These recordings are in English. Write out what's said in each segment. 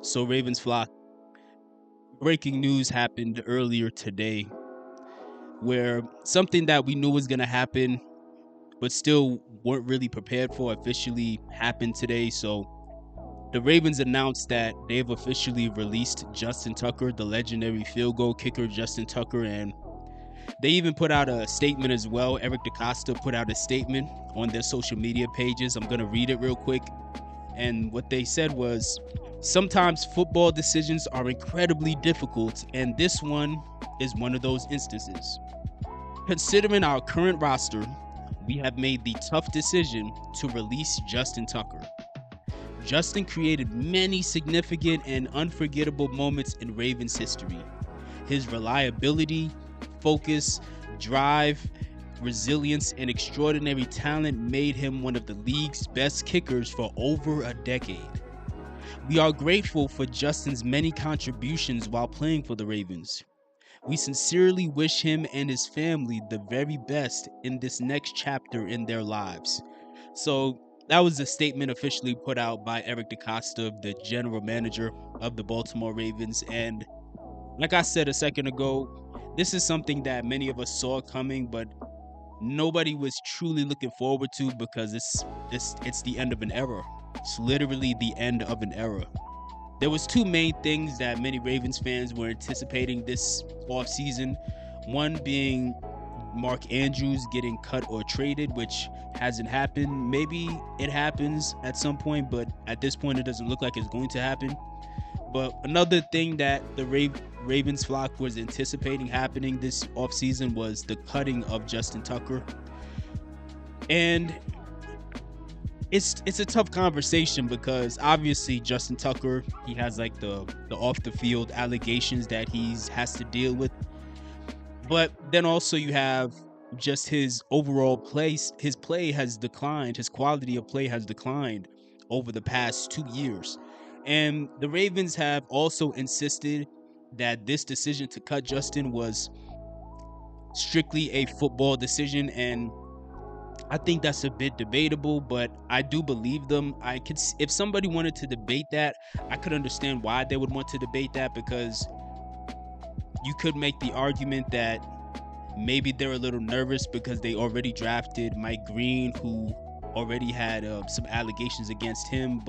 So Ravens flock, breaking news happened earlier today where something that we knew was going to happen but still weren't really prepared for officially happened today. So the Ravens announced that they've officially released Justin Tucker, the legendary field goal kicker Justin Tucker, and they even put out a statement as well. Eric DaCosta put out a statement on their social media pages. I'm going to read it real quick. And what they said was, sometimes football decisions are incredibly difficult, and this one is one of those instances. Considering our current roster, we have made the tough decision to release Justin Tucker. Justin created many significant and unforgettable moments in Ravens history. His reliability, focus, drive, resilience, and extraordinary talent made him one of the league's best kickers for over a decade. We are grateful for Justin's many contributions while playing for the Ravens. We sincerely wish him and his family the very best in this next chapter in their lives. So that was a statement officially put out by Eric DaCosta, the general manager of the Baltimore Ravens. And like I said a second ago, this is something that many of us saw coming, but nobody was truly looking forward to because it's the end of an era. It's literally the end of an era. There was two main things that many Ravens fans were anticipating this offseason. One being Mark Andrews getting cut or traded, which hasn't happened. Maybe it happens at some point, but at this point it doesn't look like it's going to happen. But another thing that the Ravens flock was anticipating happening this offseason was the cutting of Justin Tucker. And it's a tough conversation because obviously Justin Tucker, he has like the off the field allegations that he has to deal with. But then also you have just his overall play. His play has declined. His quality of play has declined over the past 2 years. And the Ravens have also insisted that this decision to cut Justin was strictly a football decision, and I think that's a bit debatable, but I do believe them. If somebody wanted to debate that, I could understand why they would want to debate that, because you could make the argument that maybe they're a little nervous because they already drafted Mike Green, who already had some allegations against him,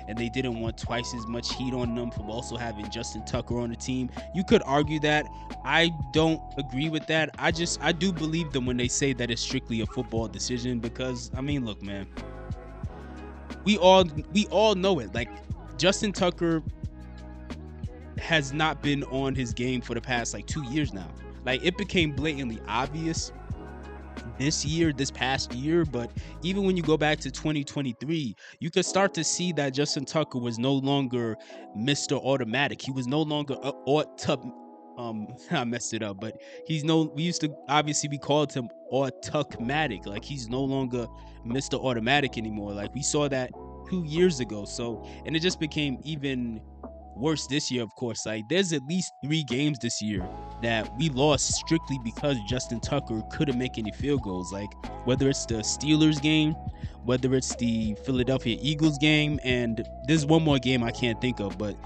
and they didn't want twice as much heat on them from also having Justin Tucker on the team. You could argue that. I don't agree with that. I do believe them when they say that it's strictly a football decision, because I mean, look, man, we all know it. Like, Justin Tucker has not been on his game for the past like 2 years now. Like, it became blatantly obvious this past year, but even when you go back to 2023, you could start to see that Justin Tucker was no longer Mr. Automatic. He was no longer I messed it up, but we used to obviously be called him Automatic. Like, he's no longer Mr. Automatic anymore. Like, we saw that 2 years ago. So, and it just became even worse this year, of course. Like, there's at least 3 games this year that we lost strictly because Justin Tucker couldn't make any field goals. Like, whether it's the Steelers game, whether it's the Philadelphia Eagles game, and there's one more game I can't think of, but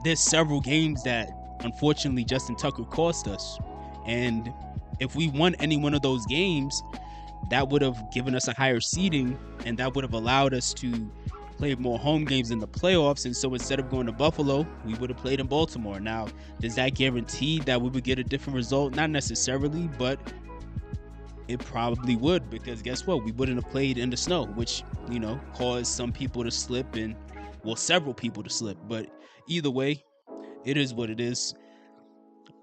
there's several games that unfortunately Justin Tucker cost us. And if we won any one of those games, that would have given us a higher seeding, and that would have allowed us to play more home games in the playoffs. And so instead of going to Buffalo, we would have played in Baltimore. Now, does that guarantee that we would get a different result? Not necessarily, but it probably would, because guess what? We wouldn't have played in the snow, which, caused some people to slip, and several people to slip. But either way, it is what it is.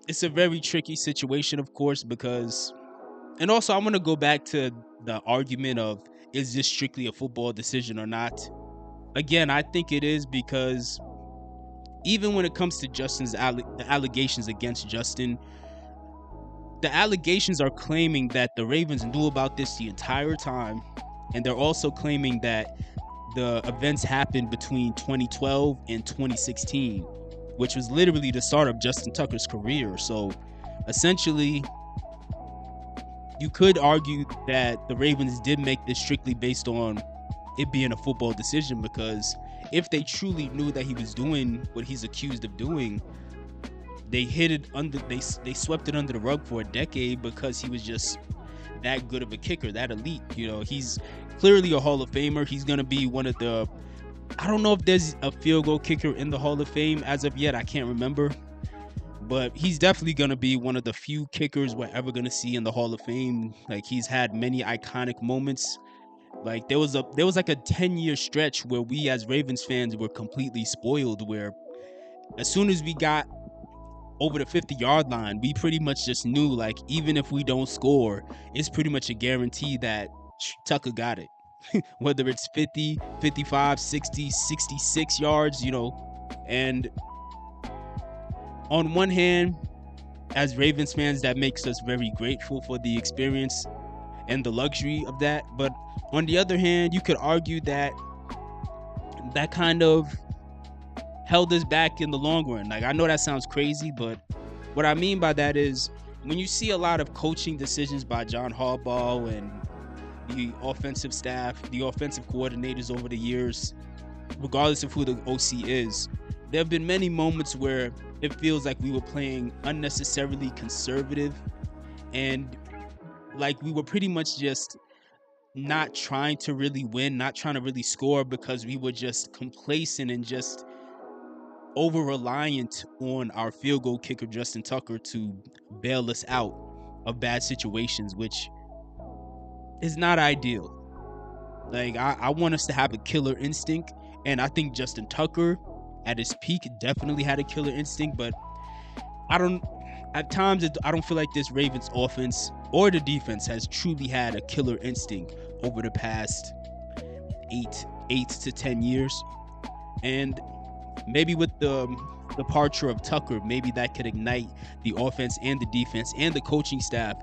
It's a very tricky situation, of course, because, and also I want to go back to the argument of, is this strictly a football decision or not? Again, I think it is, because even when it comes to Justin's the allegations against Justin, the allegations are claiming that the Ravens knew about this the entire time, and they're also claiming that the events happened between 2012 and 2016, which was literally the start of Justin Tucker's career. So essentially, you could argue that the Ravens did make this strictly based on it being a football decision, because if they truly knew that he was doing what he's accused of doing, they hid it under they swept it under the rug for a decade because he was just that good of a kicker, that elite. He's clearly a Hall of Famer. He's gonna be one of the I don't know if there's a field goal kicker in the Hall of Fame as of yet. I can't remember. But he's definitely gonna be one of the few kickers we're ever gonna see in the Hall of Fame. Like, he's had many iconic moments. Like, there was like a 10-year stretch where we as Ravens fans were completely spoiled, where as soon as we got over the 50-yard line, we pretty much just knew, like, even if we don't score, it's pretty much a guarantee that Tucker got it. Whether it's 50, 55, 60, 66 yards, and on one hand, as Ravens fans, that makes us very grateful for the experience and the luxury of that. But on the other hand, you could argue that that kind of held us back in the long run. Like, I know that sounds crazy, but what I mean by that is when you see a lot of coaching decisions by John Harbaugh and the offensive staff, the offensive coordinators over the years, regardless of who the OC is, there have been many moments where it feels like we were playing unnecessarily conservative, and like we were pretty much just not trying to really win, not trying to really score, because we were just complacent and just over reliant on our field goal kicker Justin Tucker to bail us out of bad situations, which is not ideal. Like, I want us to have a killer instinct, and I think Justin Tucker at his peak definitely had a killer instinct, but at times I don't feel like this Ravens offense or the defense has truly had a killer instinct over the past 8 to 10 years. And maybe with the departure of Tucker, maybe that could ignite the offense and the defense and the coaching staff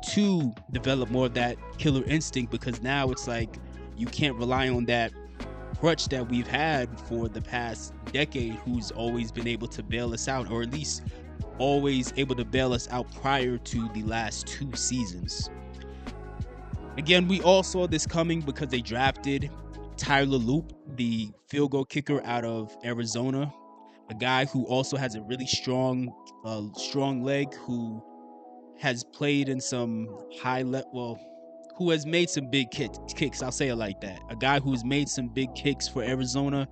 to develop more of that killer instinct, because now it's like you can't rely on that crutch that we've had for the past decade, who's always been able to bail us out, or at least always able to bail us out prior to the last 2 seasons. Again, we all saw this coming because they drafted Tyler Loop, the field goal kicker out of Arizona, a guy who also has a really strong leg, who has played in some who has made some big kicks. I'll say it like that. A guy who's made some big kicks for Arizona,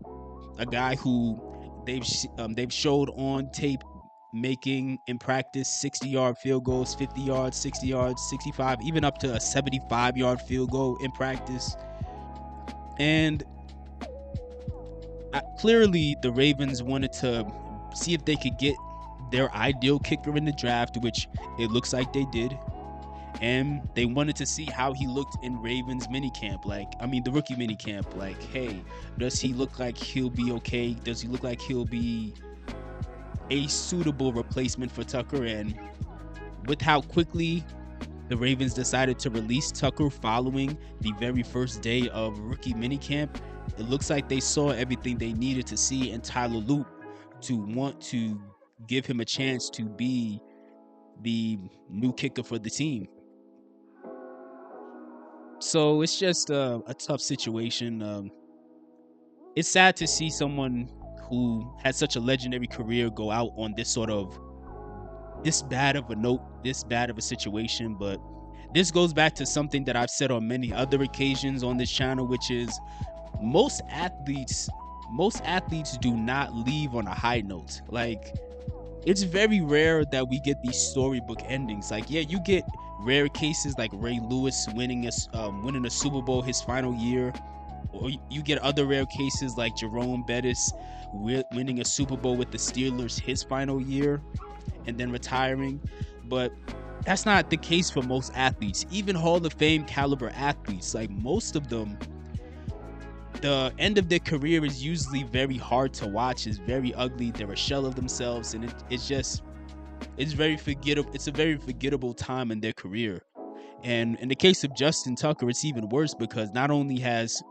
a guy who they've showed on tape making in practice 60-yard field goals, 50 yards, 60 yards, 65, even up to a 75-yard field goal in practice. And clearly the Ravens wanted to see if they could get their ideal kicker in the draft, which it looks like they did. And they wanted to see how he looked in Ravens minicamp, the rookie minicamp. Like, hey, does he look like he'll be okay? Does he look like he'll be a suitable replacement for Tucker? And with how quickly the Ravens decided to release Tucker following the very first day of rookie minicamp, it looks like they saw everything they needed to see in Tyler Loop to want to give him a chance to be the new kicker for the team. So it's just a tough situation. It's sad to see someone who had such a legendary career go out on this bad of a note, this bad of a situation. But this goes back to something that I've said on many other occasions on this channel, which is most athletes do not leave on a high note. Like, it's very rare that we get these storybook endings. Like, yeah, you get rare cases like Ray Lewis winning a Super Bowl his final year, or you get other rare cases like Jerome Bettis winning a Super Bowl with the Steelers his final year and then retiring. But that's not the case for most athletes, even Hall of Fame caliber athletes. Like, most of them, the end of their career is usually very hard to watch. It's very ugly. They're a shell of themselves, and it's very forgettable. It's a very forgettable time in their career. And in the case of Justin Tucker, it's even worse, because not only has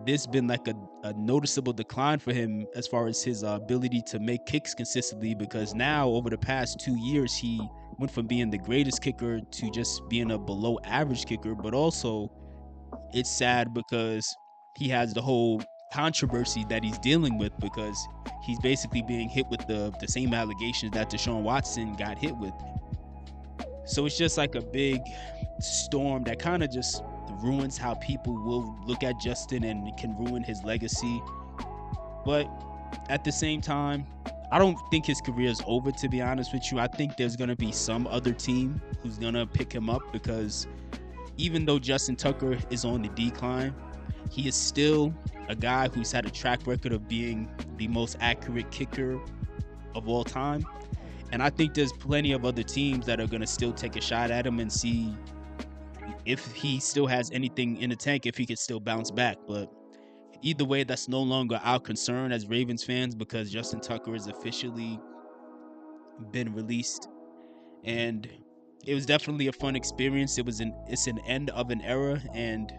this been like a noticeable decline for him as far as his ability to make kicks consistently, because now over the past 2 years he went from being the greatest kicker to just being a below average kicker. But also, it's sad because he has the whole controversy that he's dealing with, because he's basically being hit with the same allegations that Deshaun Watson got hit with. So it's just like a big storm that kind of just ruins how people will look at Justin and can ruin his legacy. But at the same time, I don't think his career is over, to be honest with you. I think there's going to be some other team who's going to pick him up, because even though Justin Tucker is on the decline, he is still a guy who's had a track record of being the most accurate kicker of all time. And I think there's plenty of other teams that are going to still take a shot at him and see if he still has anything in the tank, if he could still bounce back. But either way, that's no longer our concern as Ravens fans, because Justin Tucker has officially been released. And it was definitely a fun experience. It's an end of an era, and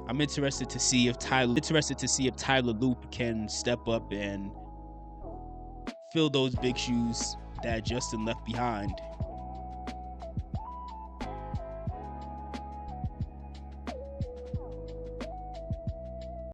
I'm interested to see if Tyler Loop can step up and fill those big shoes that Justin left behind.